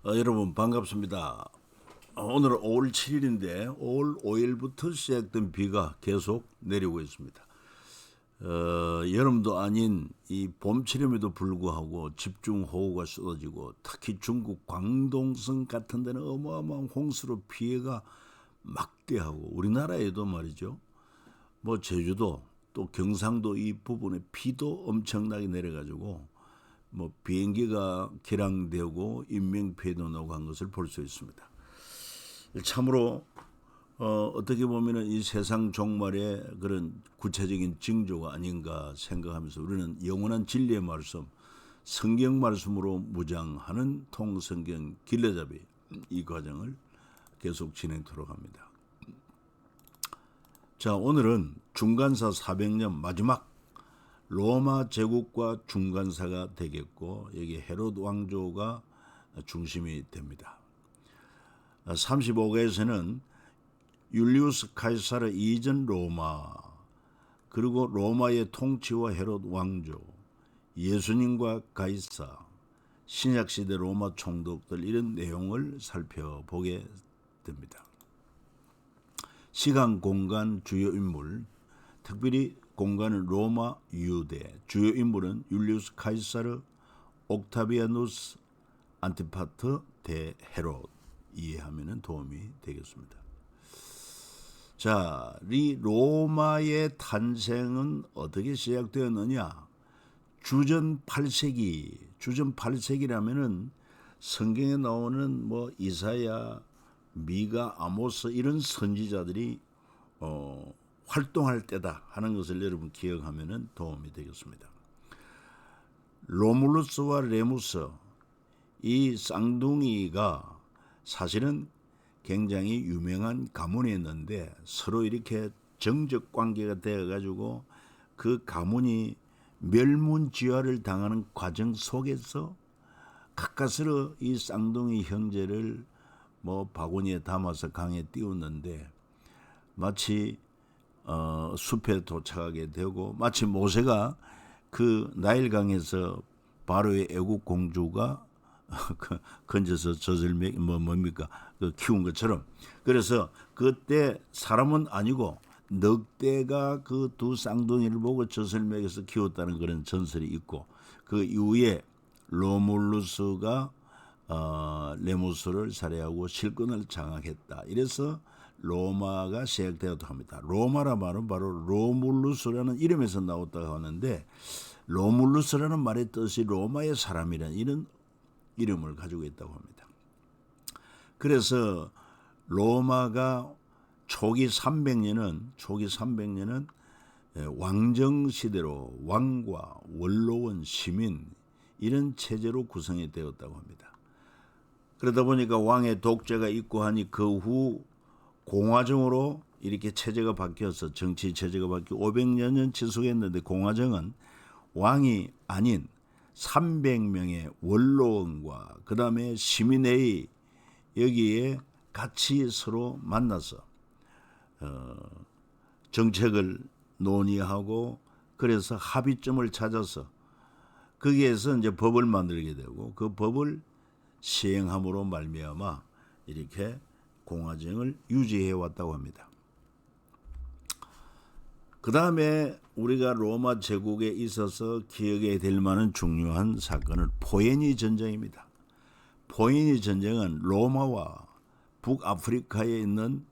여러분 반갑습니다. 오늘은 5월 7일인데 5월 5일부터 시작된 비가 계속 내리고 있습니다. 여름도 아닌 이 봄철임에도 불구하고 집중호우가 쏟아지고 특히 중국 광동성 같은 데는 어마어마한 홍수로 피해가 막대하고 우리나라에도 말이죠. 뭐 제주도 또 경상도 이 부분에 비도 엄청나게 내려가지고 뭐 비행기가 기랑되고 인명피해도 나고 한 것을 볼 수 있습니다. 참으로 어떻게 보면은 이 세상 종말의 그런 구체적인 징조가 아닌가 생각하면서 우리는 영원한 진리의 말씀, 성경 말씀으로 무장하는 통성경 길러잡이 이 과정을 계속 진행토록 합니다. 자, 오늘은 중간사 400년 마지막 로마 제국과 중간사가 되겠고 여기 헤롯 왕조가 중심이 됩니다. 35개에서는 율리우스 카이사르 이전 로마, 그리고 로마의 통치와 헤롯 왕조, 예수님과 가이사, 신약시대 로마 총독들 이런 내용을 살펴보게 됩니다. 시간, 공간, 주요 인물, 특별히 공간은 로마, 유대, 주요 인물은 율리우스 카이사르, 옥타비아누스, 안티파트, 대헤롯 이해하면 도움이 되겠습니다. 자, 이 로마의 탄생은 어떻게 시작되었느냐? 주전 8세기, 주전 8세기라면은 성경에 나오는 뭐 이사야, 미가, 아모스 이런 선지자들이 활동할 때다 하는 것을 여러분 기억하면 도움이 되겠습니다. 로물루스와 레무스 이 쌍둥이가 사실은 굉장히 유명한 가문이었는데 서로 이렇게 정적 관계가 되어가지고 그 가문이 멸문지화를 당하는 과정 속에서 가까스로 이 쌍둥이 형제를 뭐 바구니에 담아서 강에 띄웠는데 마치 숲에 도착하게 되고 마치 모세가 그 나일강에서 바로의 애국 공주가 건져서 젖을 뭡니까 키운 것처럼 그래서 그때 사람은 아니고 늑대가 그 두 쌍둥이를 보고 젖을 먹여서 키웠다는 그런 전설이 있고 그 이후에 로물루스가 레무스를 살해하고 실권을 장악했다. 이래서 로마가 시작되었다고 합니다. 로마라 말은 바로 로물루스라는 이름에서 나왔다고 하는데 로물루스라는 말의 뜻이 로마의 사람이라는 이런 이름을 가지고 있다고 합니다. 그래서 로마가 초기 300년은 왕정 시대로 왕과 원로원 시민 이런 체제로 구성이 되었다고 합니다. 그러다 보니까 왕의 독재가 있고 하니 그 후 공화정으로 이렇게 체제가 바뀌어서 정치 체제가 바뀌고 500년 지속했는데 공화정은 왕이 아닌 300명의 원로원과 그 다음에 시민회의 여기에 같이 서로 만나서 정책을 논의하고 그래서 합의점을 찾아서 거기에서 이제 법을 만들게 되고 그 법을 시행함으로 말미암아 이렇게 공화정을 유지해 왔다고 합니다. 그 다음에 우리가 로마 제국에 있어서 기억해야 될 만한 중요한 사건은 포에니 전쟁입니다. 포에니 전쟁은 로마와 북아프리카에 있는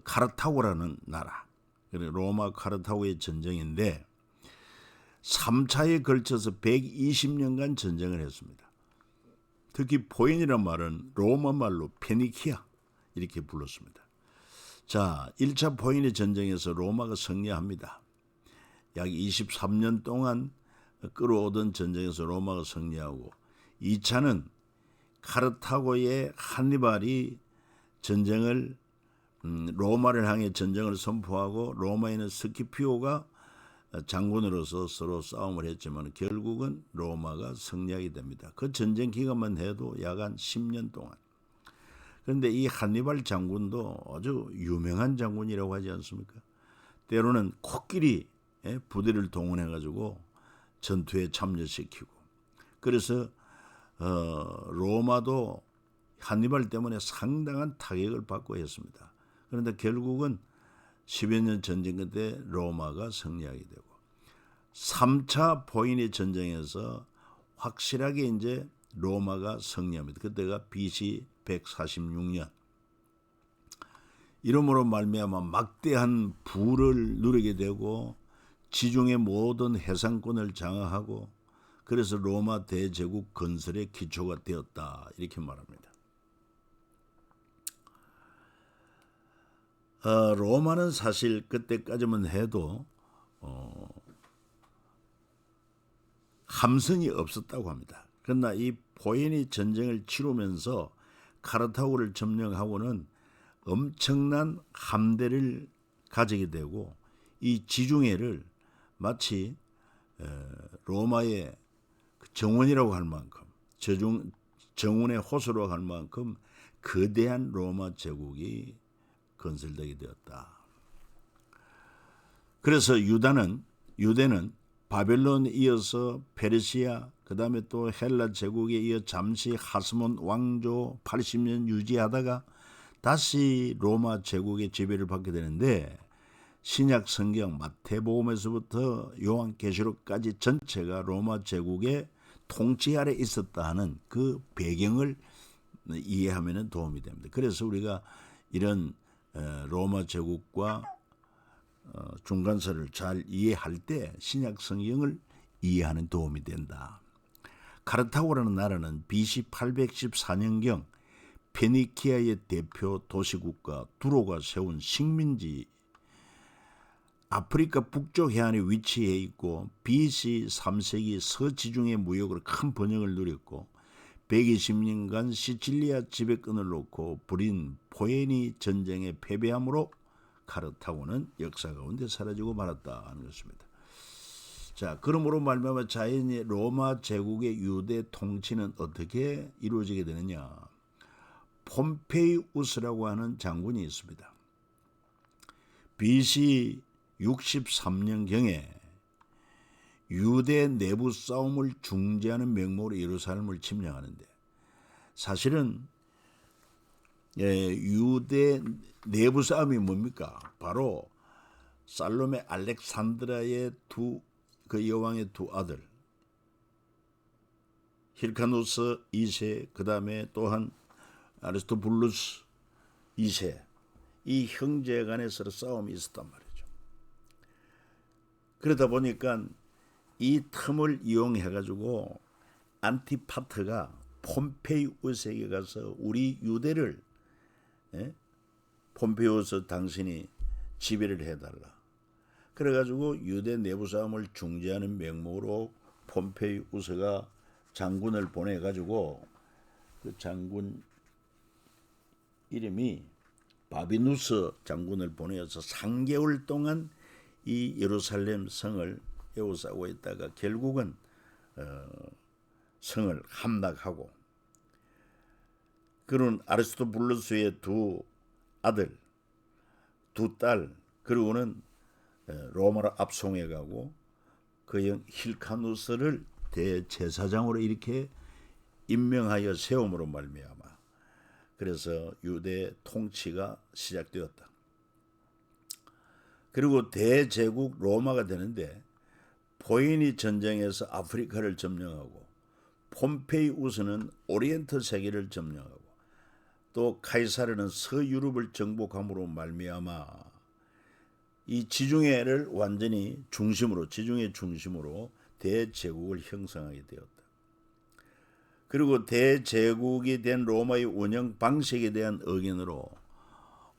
카르타고라는 나라, 로마 카르타고의 전쟁인데 3차에 걸쳐서 120년간 전쟁을 했습니다. 특히 포에니란 말은 로마 말로 페니키아 이렇게 불렀습니다. 자, 1차 포에니 전쟁에서 로마가 승리합니다. 약 23년 동안 끌어오던 전쟁에서 로마가 승리하고 2차는 카르타고의 한니발이 전쟁을 로마를 향해 전쟁을 선포하고 로마에는 스키피오가 장군으로서 서로 싸움을 했지만 결국은 로마가 승리하게 됩니다. 그 전쟁 기간만 해도 약 한 10년 동안. 그런데 이 한니발 장군도 아주 유명한 장군이라고 하지 않습니까? 때로는 코끼리 부대를 동원해가지고 전투에 참여시키고 그래서 로마도 한니발 때문에 상당한 타격을 받고 했습니다. 그런데 결국은 10여 년 전쟁 끝에 로마가 승리하게 되고 3차 포이니 전쟁에서 확실하게 이제 로마가 승리합니다. 그때가 BC 146년. 이러므로 말미암아 막대한 부를 누리게 되고 지중해 모든 해상권을 장악하고 그래서 로마 대제국 건설의 기초가 되었다 이렇게 말합니다. 로마는 사실 그때까지만 해도 함선이 없었다고 합니다. 그러나 이 포에니 전쟁을 치르면서 카르타고를 점령하고는 엄청난 함대를 가지게 되고 이 지중해를 마치 로마의 정원이라고 할 만큼 정원의 호수라고 할 만큼 거대한 로마 제국이 건설되게 되었다. 그래서 유대는 바벨론에 이어서 페르시아, 그 다음에 또 헬라 제국에 이어 잠시 하스몬 왕조 80년 유지하다가 다시 로마 제국의 지배를 받게 되는데 신약 성경 마태복음에서부터 요한계시록까지 전체가 로마 제국의 통치 아래 있었다 하는 그 배경을 이해하면 도움이 됩니다. 그래서 우리가 이런 로마 제국과 중간서를 잘 이해할 때 신약 성경을 이해하는 도움이 된다. 카르타고라는 나라는 BC 814년경 페니키아의 대표 도시국가 두로가 세운 식민지 아프리카 북쪽 해안에 위치해 있고 BC 3세기 서지중해 무역으로 큰 번영을 누렸고 120년간 시칠리아 지배권을 놓고 벌인 포에니 전쟁에 패배함으로 카르타고는 역사 가운데 사라지고 말았다 하는 것입니다. 자, 그러므로 말미암아 자연히 로마 제국의 유대 통치는 어떻게 이루어지게 되느냐? 폼페이우스라고 하는 장군이 있습니다. BC 63년경에 유대 내부 싸움을 중재하는 명목으로 예루살렘을 침략하는데 사실은 유대 내부 싸움이 뭡니까? 바로 살로메 알렉산드라의 그 여왕의 두 아들 힐카누스 2세 그 다음에 또한 아리스토블루스 2세 이 형제 간에 서로 싸움이 있었단 말이죠. 그러다 보니까 이 틈을 이용해가지고 안티파트가 폼페이우스에게 가서 우리 유대를 폼페이우스 당신이 지배를 해달라. 그래가지고 유대 내부 싸움을 중재하는 명목으로 폼페이우스가 장군을 보내가지고 그 장군 이름이 바비누스 장군을 보내어서 3개월 동안 이 예루살렘 성을 에워싸고 있다가 결국은 성을 함락하고 그런 아리스토블루스의 두 아들, 두 딸 그리고는 로마로 압송해가고 그 형 힐카누스를 대제사장으로 이렇게 임명하여 세움으로 말미암아 그래서 유대 통치가 시작되었다. 그리고 대제국 로마가 되는데 포에니 전쟁에서 아프리카를 점령하고 폼페이우스는 오리엔트 세계를 점령하고 또 카이사르는 서유럽을 정복함으로 말미암아 이 지중해를 완전히 지중해 중심으로 대제국을 형성하게 되었다. 그리고 대제국이 된 로마의 운영 방식에 대한 의견으로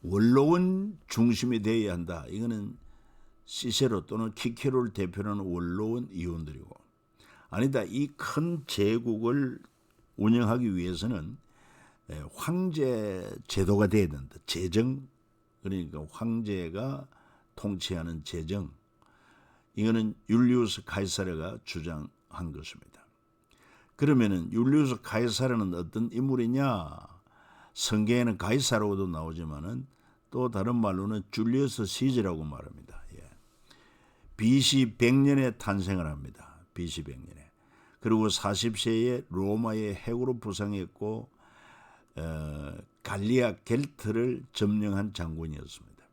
원로원 중심이 되어야 한다. 이거는 시세로 또는 키케로를 대표하는 원로원 이원들이고 아니다. 이 큰 제국을 운영하기 위해서는 황제 제도가 돼야 된다. 제정 그러니까 황제가 통치하는 제정 이거는 율리우스 카이사르가 주장한 것입니다. 그러면은 율리우스 카이사르는 어떤 인물이냐? 성경에는 가이사라고도 나오지만은 또 다른 말로는 줄리어스 시저라고 말합니다. BC 100년에 탄생을 합니다. BC 100년에. 그리고 40세에 로마의 핵으로 부상했고 갈리아 겔트를 점령한 장군이었습니다.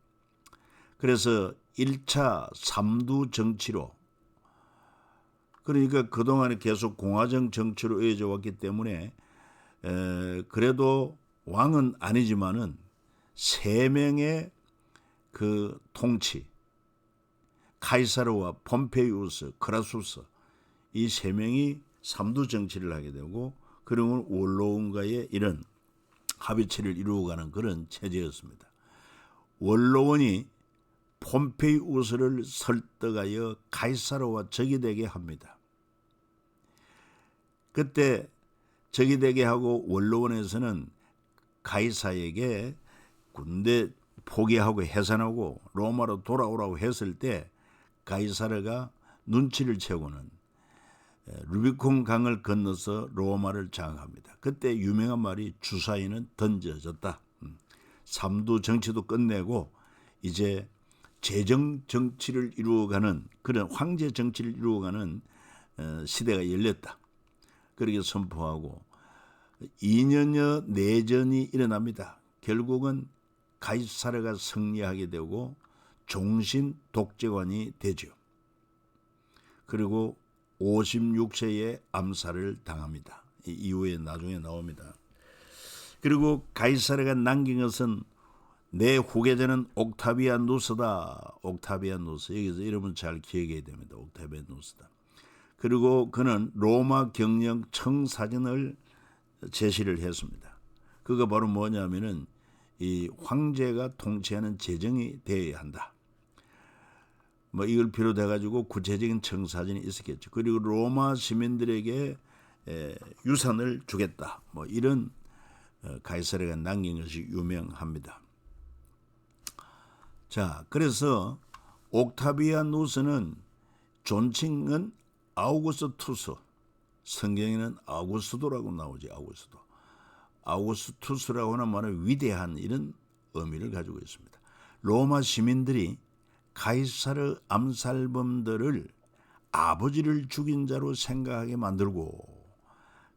그래서 1차 삼두 정치로, 그러니까 그동안에 계속 공화정 정치로 이어져 왔기 때문에 그래도 왕은 아니지만은 3명의 그 통치, 카이사르와 폼페이우스, 크라수스, 이 3명이 삼두 정치를 하게 되고, 그러면 원로원과의 이런 합의체를 이루어가는 그런 체제였습니다. 원로원이 폼페이우스를 설득하여 카이사르와 적이 되게 합니다. 그때 적이 되게 하고 원로원에서는 카이사에게 군대 포기하고 해산하고 로마로 돌아오라고 했을 때 카이사르가 눈치를 채고는 루비콘 강을 건너서 로마를 장악합니다. 그때 유명한 말이 주사위는 던져졌다. 삼두 정치도 끝내고 이제 재정 정치를 이루어가는, 그런 황제 정치를 이루어가는 시대가 열렸다. 그렇게 선포하고 2년여 내전이 일어납니다. 결국은 카이사르가 승리하게 되고 종신 독재관이 되죠. 그리고 56세에 암살을 당합니다. 이후에 나중에 나옵니다. 그리고 카이사르가 남긴 것은 내 후계자는 옥타비아누스다. 옥타비아누스, 여기서 이름은 잘 기억해야 됩니다. 옥타비아누스다. 그리고 그는 로마 경영 청사진을 제시를 했습니다. 그거 바로 뭐냐면은 이 황제가 통치하는 재정이 되어야 한다. 뭐 이걸 비롯해 가지고 구체적인 청사진이 있었겠죠. 그리고 로마 시민들에게 유산을 주겠다. 뭐 이런 카이사르가 남긴 것이 유명합니다. 자, 그래서 옥타비아누스는 존칭은 아우구스투스, 성경에는 아우구스도라고 나오지. 아우구스투스라고 하는 말은 위대한, 이런 의미를 가지고 있습니다. 로마 시민들이 카이사르 암살범들을 아버지를 죽인 자로 생각하게 만들고,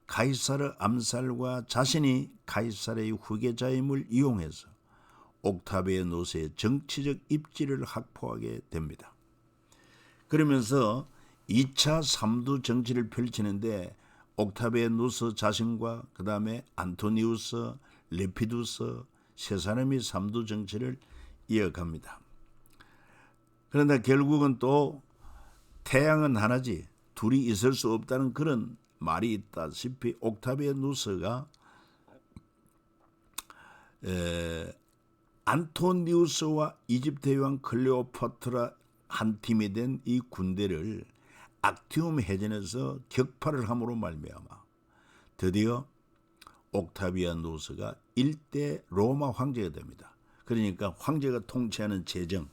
카이사르 암살과 자신이 카이사르의 후계자임을 이용해서 옥타비아누스의 정치적 입지를 확보하게 됩니다. 그러면서 2차 삼두 정치를 펼치는데 옥타비아누스 자신과 그 다음에 안토니우스, 레피두스 세 사람이 삼두 정치를 이어갑니다. 그런데 결국은 또 태양은 하나지 둘이 있을 수 없다는 그런 말이 있다시피 옥타비아누스가 안토니우스와 이집트 왕 클레오파트라 한 팀이 된 이 군대를 악티움 해전에서 격파를 함으로 말미암아 드디어 옥타비아누스가 일대 로마 황제가 됩니다. 그러니까 황제가 통치하는 재정,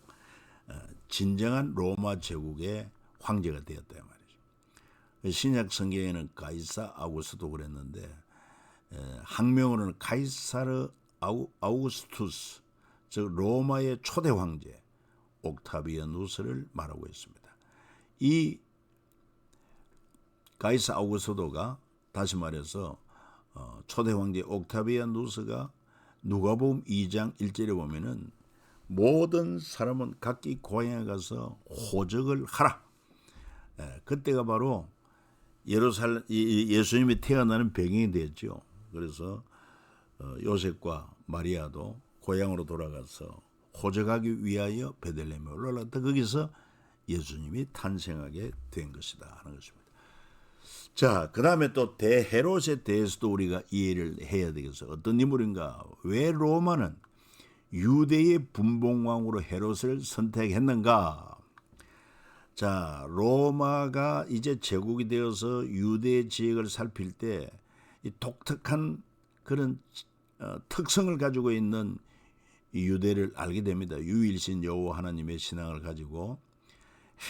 진정한 로마 제국의 황제가 되었다 말이죠. 신약 성경에는 가이사 아우구스도 그랬는데 학명으로는 카이사르 아우구스투스, 즉 로마의 초대 황제 옥타비아누스를 말하고 있습니다. 이 가이사 아우구스도가 다시 말해서 초대 황제 옥타비아누스가 누가복음 2장 1절에 보면은 모든 사람은 각기 고향에 가서 호적을 하라. 그때가 바로 예수님이 태어나는 배경이 됐죠. 그래서 요셉과 마리아도 고향으로 돌아가서 호적하기 위하여 베들레헴에 올라갔다. 거기서 예수님이 탄생하게 된 것이다 하는 것입니다. 자, 그 다음에 또 대헤롯에 대해서도 우리가 이해를 해야 되겠어요. 어떤 인물인가? 왜 로마는 유대의 분봉왕으로 헤롯을 선택했는가? 자, 로마가 이제 제국이 되어서 유대의 지역을 살필 때 이 독특한 그런 특성을 가지고 있는 유대를 알게 됩니다. 유일신 여호와 하나님의 신앙을 가지고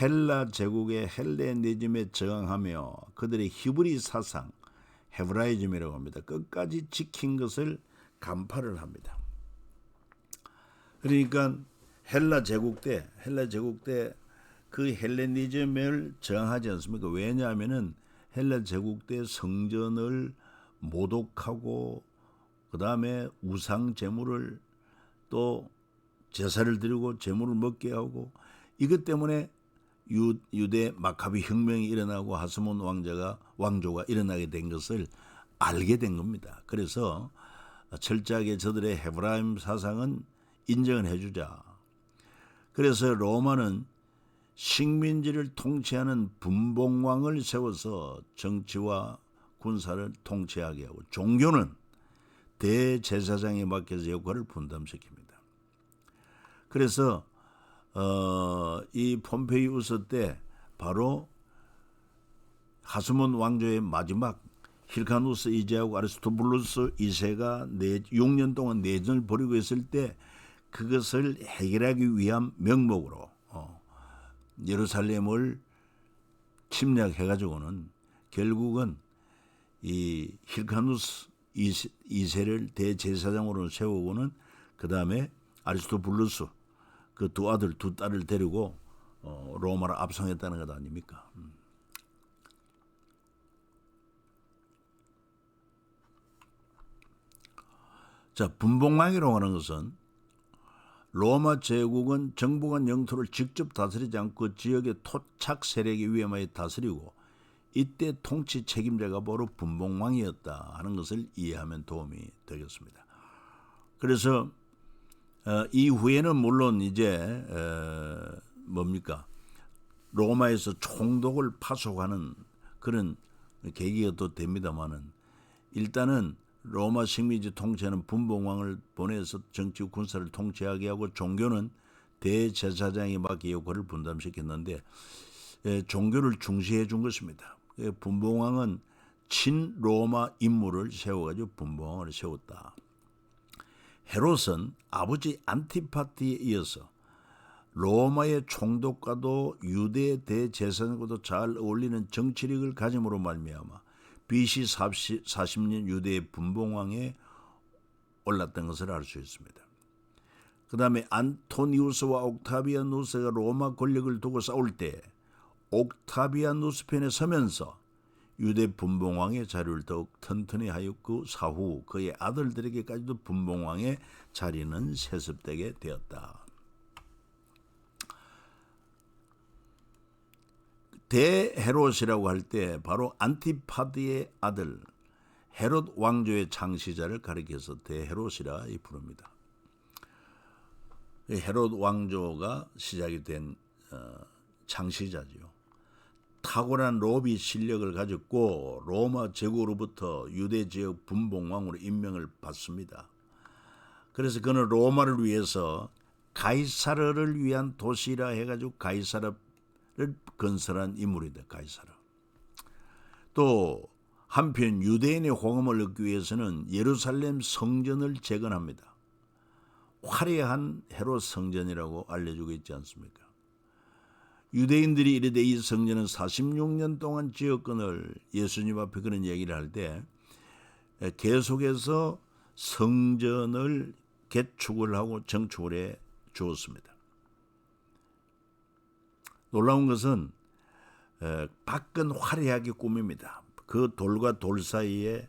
헬라 제국의 헬레니즘에 저항하며 그들의 히브리 사상, 헤브라이즘이라고 합니다. 끝까지 지킨 것을 간파를 합니다. 그러니까 헬라 제국 때 그 헬레니즘을 저항하지 않습니까? 왜냐하면은 헬라 제국 때 성전을 모독하고 그 다음에 우상 제물을 또 제사를 드리고 제물을 먹게 하고 이것 때문에 유대 마카비 혁명이 일어나고 하스몬 왕조가 일어나게 된 것을 알게 된 겁니다. 그래서 철저하게 저들의 헤브라임 사상은 인정을 해주자. 그래서 로마는 식민지를 통치하는 분봉왕을 세워서 정치와 군사를 통치하게 하고 종교는 대제사장에 맡겨서 역할을 분담시킵니다. 그래서 이 폼페이우스 때 바로 하스몬 왕조의 마지막 힐카누스 2세하고 아리스토블루스 2세가 6년 동안 내전을 벌이고 있을 때 그것을 해결하기 위한 명목으로 예루살렘을 침략해가지고는 결국은 이 힐카누스 2세를 대제사장으로 세우고는 그 다음에 아리스토블루스 그 두 딸을 데리고 로마를 압송했다는 것 아닙니까? 자, 분봉왕이라고 하는 것은 로마 제국은 정복한 영토를 직접 다스리지 않고 지역의 토착 세력에 위험하게 다스리고 이때 통치 책임자가 바로 분봉왕이었다 하는 것을 이해하면 도움이 되겠습니다. 그래서 이후에는 물론 이제 로마에서 총독을 파송하는 그런 계기가 또 됩니다만은 일단은 로마 식민지 통치하는 분봉왕을 보내서 정치 군사를 통치하게 하고 종교는 대제사장이 맡기 역할을 분담시켰는데 종교를 중시해 준 것입니다. 분봉왕은 친로마 인물을 세워가지고 분봉왕을 세웠다. 헤롯은 아버지 안티파티에 이어서 로마의 총독과도 유대 대제사장과도 잘 어울리는 정치력을 가짐으로 말미암아 BC 40년 유대의 분봉왕에 올랐던 것을 알 수 있습니다. 그 다음에 안토니우스와 옥타비아누스가 로마 권력을 두고 싸울 때 옥타비아누스 편에 서면서 유대 분봉왕의 자리를 더욱 튼튼히 하였고 사후 그의 아들들에게까지도 분봉왕의 자리는 세습되게 되었다. 대헤롯이라고 할 때 바로 안티파드의 아들 헤롯 왕조의 창시자를 가리켜서 대헤롯이라 부릅니다. 헤롯 왕조가 시작이 된 창시자지요. 탁월한 로비 실력을 가졌고 로마 제국으로부터 유대 지역 분봉왕으로 임명을 받습니다. 그래서 그는 로마를 위해서 가이사르를 위한 도시라 해가지고 가이사르를 건설한 인물이다. 가이사르. 또 한편 유대인의 호감을 얻기 위해서는 예루살렘 성전을 재건합니다. 화려한 헤롯 성전이라고 알려지고 있지 않습니까? 유대인들이 이르되 이 성전은 46년 동안 지었건을 예수님 앞에 그런 얘기를 할 때 계속해서 성전을 개축을 하고 정축을 해 주었습니다. 놀라운 것은 밖은 화려하게 꾸밉니다. 그 돌과 돌 사이에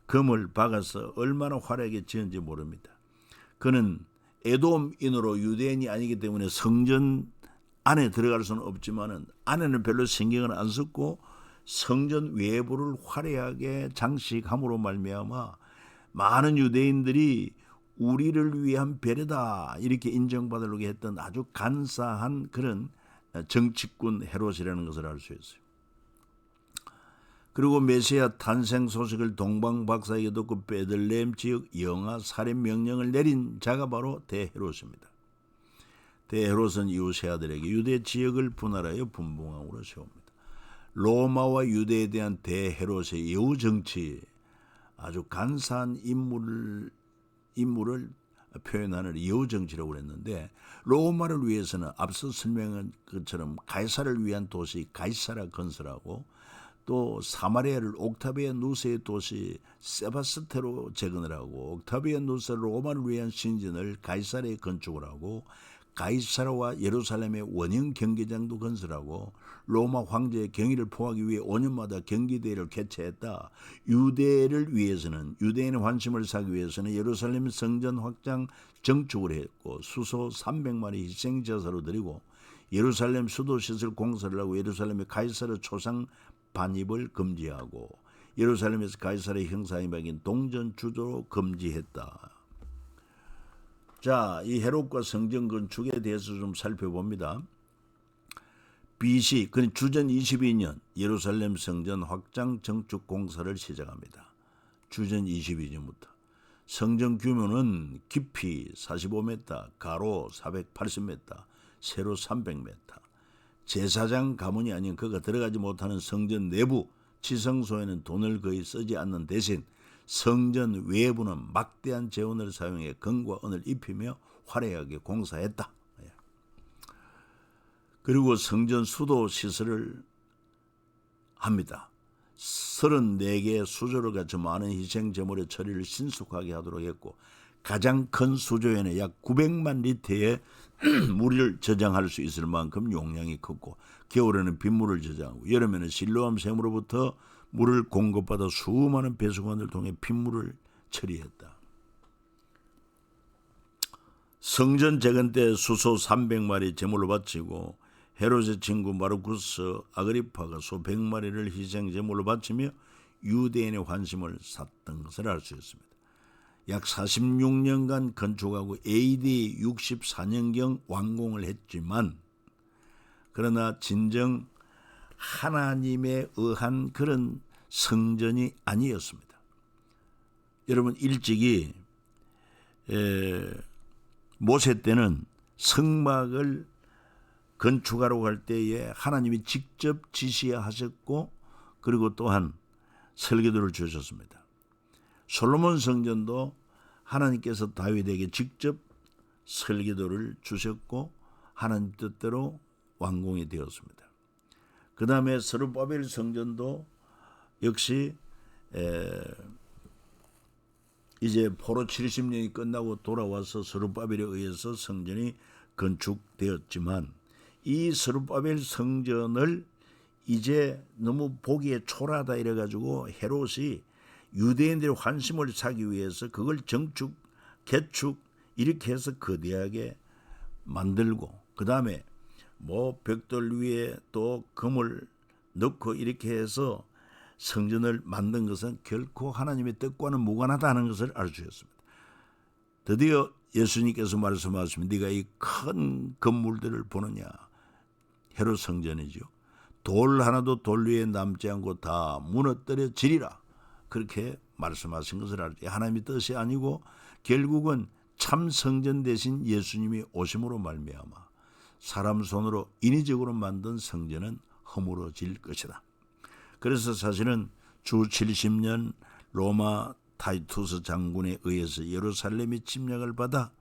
금을 박아서 얼마나 화려하게 지은지 모릅니다. 그는 에돔인으로 유대인이 아니기 때문에 성전 안에 들어갈 수는 없지만은 안에는 별로 신경을 안 썼고 성전 외부를 화려하게 장식함으로 말미암아 많은 유대인들이 우리를 위한 배려다 이렇게 인정받으려고 했던 아주 간사한 그런 정치꾼 헤롯이라는 것을 알 수 있어요. 그리고 메시아 탄생 소식을 동방박사에게 듣고 베들레헴 지역 영아 살인 명령을 내린 자가 바로 대헤롯입니다. 대헤롯은 이웃의 아들에게 유대 지역을 분할하여 분봉왕으로 세웁니다. 로마와 유대에 대한 대헤롯의 여우 정치 아주 간사한 인물을 표현하는 여우 정치라고 그랬는데 로마를 위해서는 앞서 설명한 것처럼 가이사를 위한 도시 가이사라 건설하고 또 사마리아를 옥타비아 누스의 도시 세바스테로 재건을 하고 옥타비아 누스 로마를 위한 신전을 가이사라에 건축을 하고 가이사라와 예루살렘의 원형 경기장도 건설하고 로마 황제의 경의를 포하기 위해 5년마다 경기대회를 개최했다. 유대를 위해서는 유대인의 환심을 사기 위해서는 예루살렘 성전 확장 정축을 했고 수소 300마리 희생제사로 드리고 예루살렘 수도시설 공사를 하고 예루살렘의 가이사라 초상 반입을 금지하고 예루살렘에서 가이사라 형사임박인 동전 주도로 금지했다. 자, 이 헤롯과 성전 건축에 대해서 좀 살펴봅니다. BC, 그러니까 주전 22년 예루살렘 성전 확장 정축 공사를 시작합니다. 주전 22년부터. 성전 규모는 깊이 45m, 가로 480m, 세로 300m. 제사장 가문이 아닌 그가 들어가지 못하는 성전 내부 지성소에는 돈을 거의 쓰지 않는 대신 성전 외부는 막대한 재원을 사용해 금과 은을 입히며 화려하게 공사했다. 그리고 성전 수도 시설을 합니다. 34개의 수조를 갖춰 많은 희생 제물의 처리를 신속하게 하도록 했고 가장 큰 수조에는 약 900만 리터의 물을 저장할 수 있을 만큼 용량이 컸고 겨울에는 빗물을 저장하고 여름에는 실로암 샘으로부터 물을 공급받아 수많은 배수관을 통해 핏물을 처리했다. 성전 재건 때 수소 300마리 제물로 바치고 헤롯의 친구 마르쿠스 아그리파가 소 100마리를 희생 제물로 바치며 유대인의 환심을 샀던 것을 알 수 있습니다. 약 46년간 건축하고 AD 64년경 완공을 했지만 그러나 진정 하나님에 의한 그런 성전이 아니었습니다. 여러분 일찍이 모세 때는 성막을 건축하러 갈 때에 하나님이 직접 지시하셨고 그리고 또한 설계도를 주셨습니다. 솔로몬 성전도 하나님께서 다윗에게 직접 설계도를 주셨고 하나님 뜻대로 완공이 되었습니다. 그 다음에 스룹바벨 성전도 역시 이제 포로 70년이 끝나고 돌아와서 스룹바벨에 의해서 성전이 건축되었지만 이 스룹바벨 성전을 이제 너무 보기에 초라하다 이래가지고 헤롯이 유대인들의 환심을 사기 위해서 그걸 정축, 개축 이렇게 해서 거대하게 만들고 그 다음에 뭐 벽돌 위에 또 금을 넣고 이렇게 해서 성전을 만든 것은 결코 하나님의 뜻과는 무관하다는 것을 알 수 있습니다. 드디어 예수님께서 말씀하시면 네가 이 큰 건물들을 보느냐. 헤롯 성전이죠. 돌 하나도 돌 위에 남지 않고 다 무너뜨려지리라. 그렇게 말씀하신 것을 알죠. 하나님의 뜻이 아니고 결국은 참 성전 대신 예수님이 오심으로 말미암아 사람 손으로 인위적으로 만든 성전은 허물어질 것이다. 그래서 사실은 주 70년 로마 타이투스 장군에 의해서 예루살렘이 침략을 받아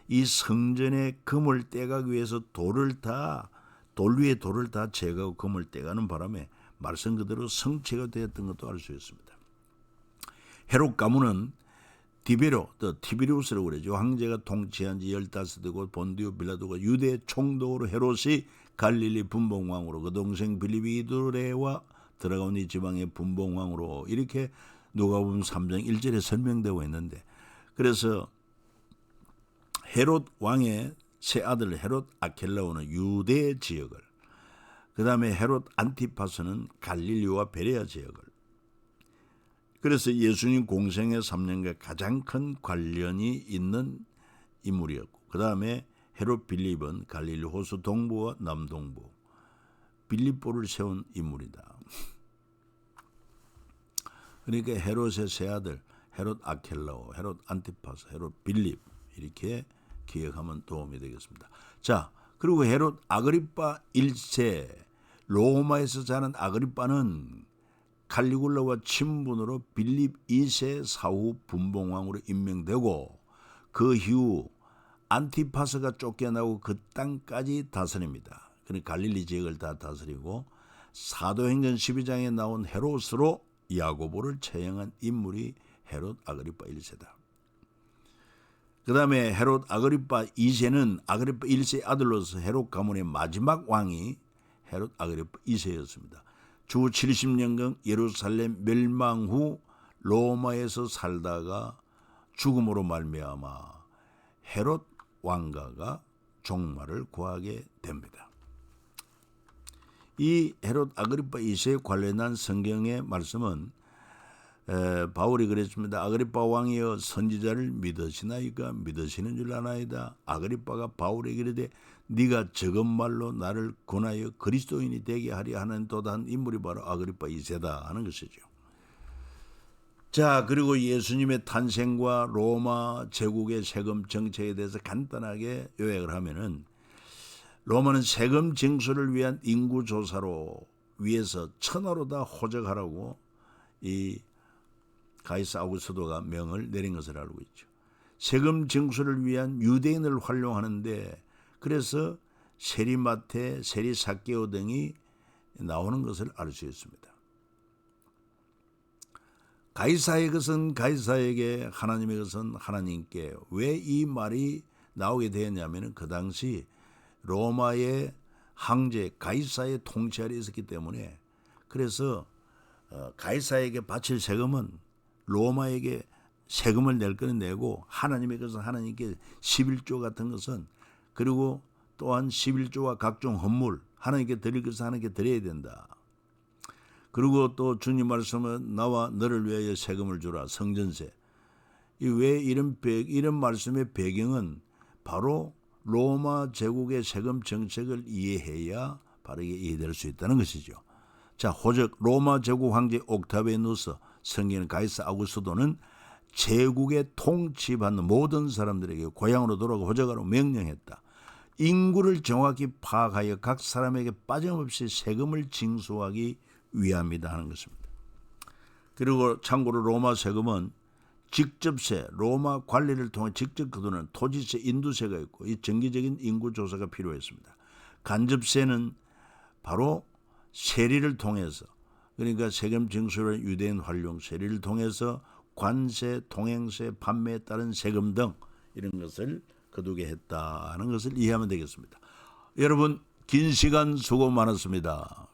이 성전의 금을 떼가기 위해서 돌 위에 돌을 다 제거하고 금을 떼가는 바람에 말씀 그대로 성체가 되었던 것도 알 수 있습니다. 헤롯 가문은 티베리우스라고 그러죠. 황제가 통치한 지 15대고 본디오 빌라도가 유대 총독으로 헤롯이 갈릴리 분봉왕으로 그 동생 빌립이 이두레와 들어가온 이 지방의 분봉왕으로 이렇게 누가복음 3장 1절에 설명되고 있는데 그래서 헤롯 왕의 세 아들 헤롯 아켈라오는 유대 지역을 그 다음에 헤롯 안티파스는 갈릴리와 베레아 지역을 그래서 예수님 공생의 3년간 가장 큰 관련이 있는 인물이었고 그 다음에 헤롯 빌립은 갈릴리 호수 동부와 남동부 빌립보를 세운 인물이다. 그러니까 헤롯의 세 아들 헤롯 아켈라오, 헤롯 안티파스, 헤롯 빌립 이렇게 기억하면 도움이 되겠습니다. 자, 그리고 헤롯 아그리파 1세 로마에서 자란 아그리파는 칼리굴라와 친분으로 빌립 2세 사후 분봉왕으로 임명되고 그 이후 안티파스가 쫓겨나고 그 땅까지 다스립니다. 그러니까 갈릴리 지역을 다 다스리고 사도행전 12장에 나온 헤롯으로 야고보를 처형한 인물이 헤롯 아그리파 1세다. 그 다음에 헤롯 아그리파 2세는 아그리파 1세의 아들로서 헤롯 가문의 마지막 왕이 헤롯 아그리파 2세였습니다. 주 70년경 예루살렘 멸망 후 로마에서 살다가 죽음으로 말미암아 헤롯 왕가가 종말을 구하게 됩니다. 이 헤롯 아그리파 2세에 관련한 성경의 말씀은 바울이 그랬습니다. 아그리파 왕이여 선지자를 믿으시나이까? 믿으시는 줄 아나이다. 아그리파가 바울에게 이르되 네가 적은 말로 나를 권하여 그리스도인이 되게 하려 하는 또 다른 인물이 바로 아그리파 2세다 하는 것이죠. 자, 그리고 예수님의 탄생과 로마 제국의 세금 정책에 대해서 간단하게 요약을 하면은, 로마는 세금 징수를 위한 인구 조사로 위에서 천하로 다 호적하라고 이 가이사 아우구스도가 명을 내린 것을 알고 있죠. 세금 징수를 위한 유대인을 활용하는데, 그래서 세리마테, 세리사개오 등이 나오는 것을 알 수 있습니다. 가이사의 것은 가이사에게, 하나님의 것은 하나님께. 왜 이 말이 나오게 되었냐면 그 당시 로마의 황제 가이사의 통치 아래 있었기 때문에, 그래서 가이사에게 바칠 세금은 로마에게 세금을 낼 것은 내고, 하나님의 것은 하나님께 11조 같은 것은, 그리고 또한 11조와 각종 헌물, 하나님께 드릴 것은 하나님께 드려야 된다. 그리고 또 주님 말씀은 나와 너를 위하여 세금을 주라, 성전세. 왜 이런 말씀의 배경은 바로 로마 제국의 세금 정책을 이해해야 바르게 이해될 수 있다는 것이죠. 자, 호적 로마 제국 황제 옥타비아누스, 성경 가이사 아구스도는 제국의 통치받는 모든 사람들에게 고향으로 돌아가 호적하라고 명령했다. 인구를 정확히 파악하여 각 사람에게 빠짐없이 세금을 징수하기 위함이다 하는 것입니다. 그리고 참고로 로마 세금은 직접세, 로마 관리를 통해 직접 거두는 토지세, 인두세가 있고, 이 정기적인 인구 조사가 필요했습니다. 간접세는 바로 세리를 통해서, 그러니까 세금 징수를 유대인 활용, 세리를 통해서 관세, 통행세, 판매에 따른 세금 등 이런 것을 거두게 했다는 것을 이해하면 되겠습니다. 여러분, 긴 시간 수고 많았습니다.